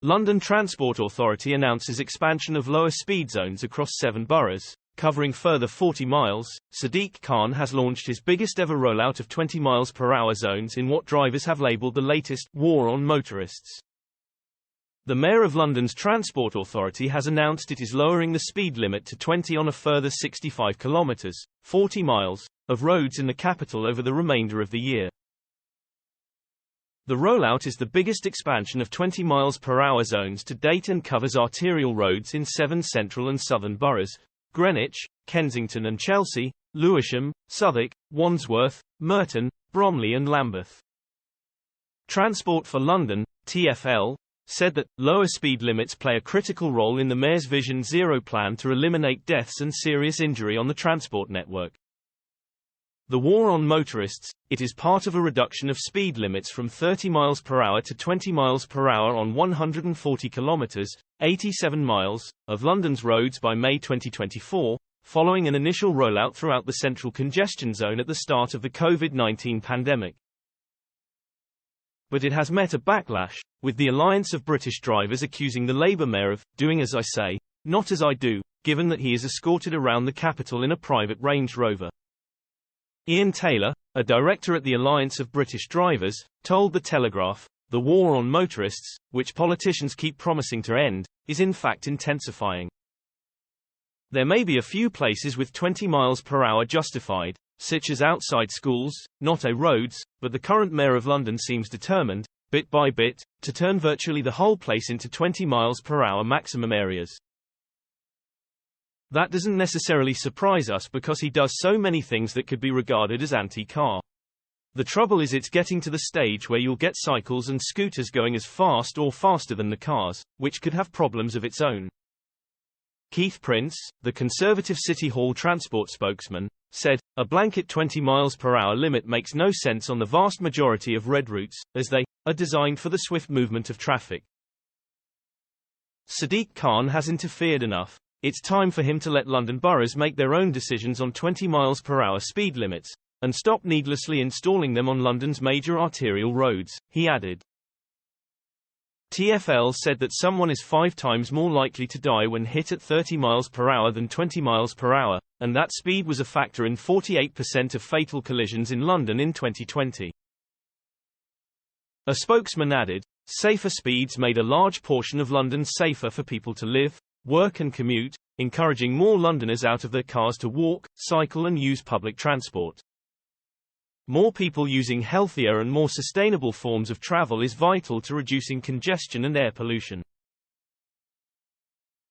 London Transport Authority announces expansion of lower speed zones across 7 boroughs, covering further 40 miles. Sadiq Khan has launched his biggest ever rollout of 20 miles per hour zones in what drivers have labelled the latest war on motorists. The Mayor of London's Transport Authority has announced it is lowering the speed limit to 20 on a further 65 kilometres, 40 miles, of roads in the capital over the remainder of the year. The rollout is the biggest expansion of 20 miles per hour zones to date and covers arterial roads in 7 central and southern boroughs: Greenwich, Kensington and Chelsea, Lewisham, Southwark, Wandsworth, Merton, Bromley and Lambeth. Transport for London, TfL, said that lower speed limits play a critical role in the Mayor's Vision Zero plan to eliminate deaths and serious injury on the transport network. The war on motorists, it is part of a reduction of speed limits from 30 miles per hour to 20 miles per hour on 140 kilometres, 87 miles, of London's roads by May 2024, following an initial rollout throughout the central congestion zone at the start of the COVID-19 pandemic. But it has met a backlash, with the Alliance of British Drivers accusing the Labour Mayor of doing as I say, not as I do, given that he is escorted around the capital in a private Range Rover. Ian Taylor, a director at the Alliance of British Drivers, told The Telegraph, "The war on motorists, which politicians keep promising to end, is in fact intensifying. There may be a few places with 20 miles per hour justified, such as outside schools, not A roads, but the current Mayor of London seems determined, bit by bit, to turn virtually the whole place into 20 miles per hour maximum areas. That doesn't necessarily surprise us because he does so many things that could be regarded as anti-car. The trouble is it's getting to the stage where you'll get cycles and scooters going as fast or faster than the cars, which could have problems of its own." Keith Prince, the Conservative City Hall transport spokesman, said, "A blanket 20 miles per hour limit makes no sense on the vast majority of red routes, as they are designed for the swift movement of traffic. Sadiq Khan has interfered enough. It's time for him to let London boroughs make their own decisions on 20 miles per hour speed limits, and stop needlessly installing them on London's major arterial roads," he added. TfL said that someone is 5 times more likely to die when hit at 30 miles per hour than 20 miles per hour, and that speed was a factor in 48% of fatal collisions in London in 2020. A spokesman added, "Safer speeds made a large portion of London safer for people to live, work and commute, encouraging more Londoners out of their cars to walk, cycle and use public transport. More people using healthier and more sustainable forms of travel is vital to reducing congestion and air pollution."